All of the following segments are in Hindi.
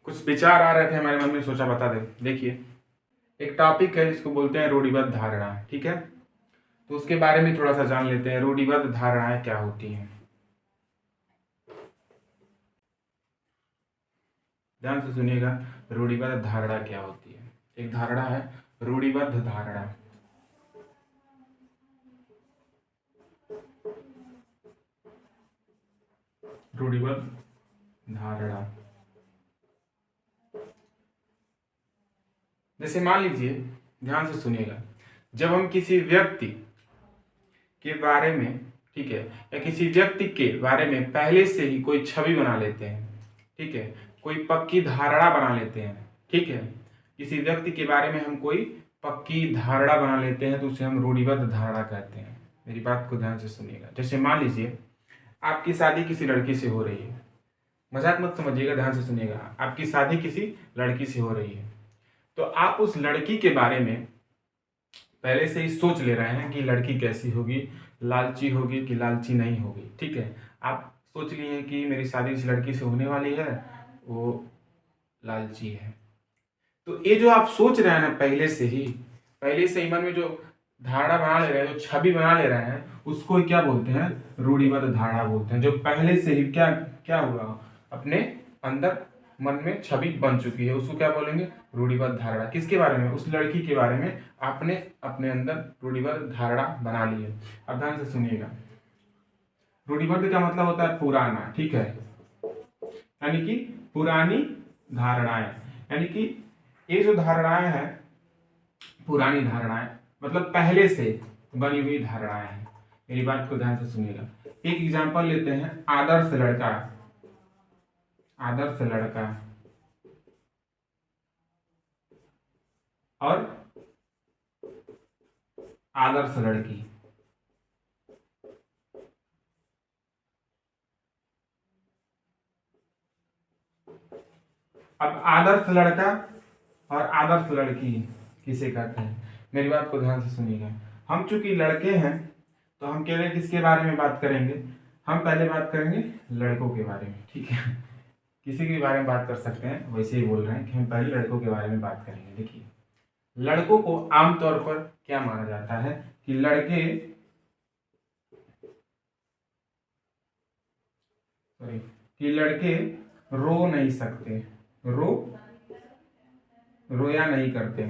कुछ विचार आ रहे थे हमारे मन में, सोचा बता दे। देखिए, एक टॉपिक है जिसको बोलते हैं रूढ़िबद्ध धारणा, ठीक है। तो उसके बारे में थोड़ा सा जान लेते हैं, रूढ़िबद्ध धारणाएं क्या होती हैं। ध्यान से सुनिएगा, रूढ़िबद्ध धारणा क्या होती है। एक धारणा है रूढ़िबद्ध धारणा। रूढ़िबद्ध धारणा, जैसे मान लीजिए, ध्यान से सुनिएगा, जब हम किसी व्यक्ति के बारे में, ठीक है, या किसी व्यक्ति के बारे में पहले से ही कोई छवि बना लेते हैं, ठीक है, कोई पक्की धारणा बना लेते हैं, ठीक है, किसी व्यक्ति के बारे में हम कोई पक्की धारणा बना लेते हैं तो उसे हम रूढ़िबद्ध धारणा कहते हैं। मेरी बात को ध्यान से सुनिएगा। जैसे मान लीजिए आपकी शादी किसी लड़की से हो रही है, मजाक मत समझिएगा, ध्यान से सुनिएगा। आपकी शादी किसी लड़की से हो रही है, तो आप उस लड़की के बारे में पहले से ही सोच ले रहे हैं कि लड़की कैसी होगी, लालची होगी कि लालची नहीं होगी, ठीक है। आप सोच लिए हैं कि मेरी शादी इस लड़की से होने वाली है, वो लालची है। तो ये जो आप सोच रहे हैं ना, पहले से ही मन में जो धारणा बना ले रहे हैं, जो छवि बना ले रहे हैं, उसको क्या बोलते हैं? रूढ़िबद्ध धारणा बोलते हैं। जो पहले से ही क्या क्या हुआ, अपने अंदर मन में छवि बन चुकी है, उसको क्या बोलेंगे? रूढ़िबद्ध धारणा। किसके बारे में? उस लड़की के बारे में आपने अपने अंदर रूढ़िबद्ध धारणा बना ली है। अब ध्यान से सुनिएगा, रूढ़िबद्ध का मतलब होता है पुराना, ठीक है, यानी कि पुरानी धारणाएं, यानी कि ये जो धारणाएं हैं, पुरानी धारणाएं मतलब पहले से बनी हुई धारणाएं हैं। मेरी बात को ध्यान से सुनिएगा। एक एग्जांपल लेते हैं, आदर्श लड़का, आदर्श लड़का और आदर्श लड़की। अब आदर्श लड़का और आदर्श लड़की किसे कहते हैं? मेरी बात को ध्यान से सुनिएगा। हम चूंकि लड़के हैं तो हम केवल किसके बारे में बात करेंगे? हम पहले बात करेंगे लड़कों के बारे में, ठीक है। किसी के बारे में बात कर सकते हैं, वैसे ही बोल रहे हैं कि हम पहले लड़कों के बारे में बात करेंगे। देखिए, लड़कों को आमतौर पर क्या माना जाता है कि लड़के रो नहीं सकते, रोया नहीं करते,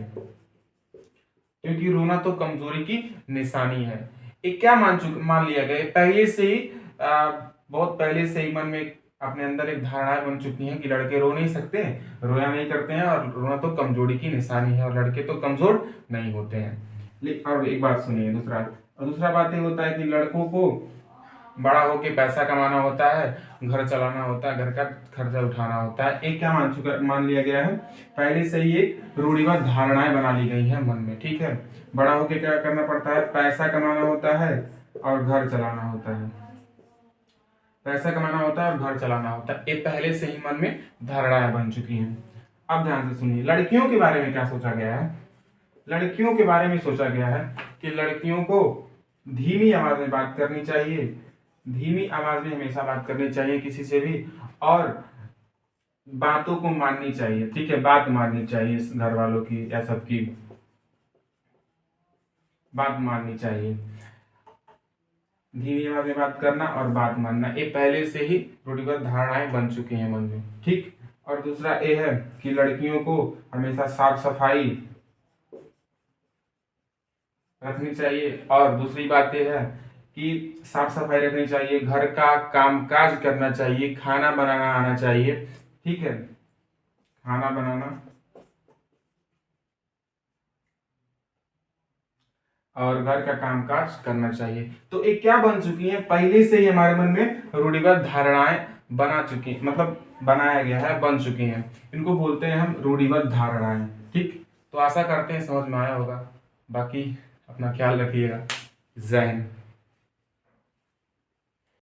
क्योंकि रोना तो कमजोरी की निशानी है। ये क्या मान लिया गया पहले से ही, बहुत पहले से ही मन में अपने अंदर एक धारणाएं बन चुकी हैं कि लड़के रो नहीं सकते, रोया नहीं करते हैं, और रोना तो कमजोरी की निशानी है, और लड़के तो कमजोर नहीं होते हैं। और एक बात सुनिए, दूसरा बात ये होता है कि लड़कों को बड़ा होके पैसा कमाना होता है, घर चलाना होता है, घर का खर्चा उठाना होता है। एक क्या मान लिया गया है, पहले से ही एक रूढ़िबद्ध धारणाएं बना ली गई है मन में, ठीक है। बड़ा होके क्या करना पड़ता है? पैसा कमाना होता है और घर चलाना होता है, पैसा कमाना होता है और घर चलाना होता है। ये पहले से ही मन में धारणाएं बन चुकी हैं। अब ध्यान से सुनिए, लड़कियों के बारे में क्या सोचा गया है? लड़कियों के बारे में सोचा गया है कि लड़कियों को धीमी आवाज में बात करनी चाहिए, धीमी आवाज में हमेशा बात करनी चाहिए किसी से भी, और बातों को माननी चाहिए, ठीक है, बात माननी चाहिए, घर वालों की या सबकी बात माननी चाहिए। धीमी आवाज में बात करना और बात मानना, ये पहले से ही रूढ़िबद्ध धारणाएं बन चुकी हैं मन में, ठीक। और दूसरा ये है कि लड़कियों को हमेशा साफ सफाई रखनी चाहिए, और दूसरी बात यह है कि साफ सफाई रखनी चाहिए, घर का काम काज करना चाहिए, खाना बनाना आना चाहिए, ठीक है, खाना बनाना और घर का कामकाज करना चाहिए। तो ये क्या बन चुकी है? पहले से ही हमारे मन में रूढ़िबद्ध धारणाएं बना चुकी, मतलब बनाया गया है, बन चुकी हैं। इनको बोलते हैं हम रूढ़िबद्ध धारणाएं, ठीक। तो आशा करते हैं समझ में आया होगा। बाकी अपना ख्याल रखिएगा। जय हिंद।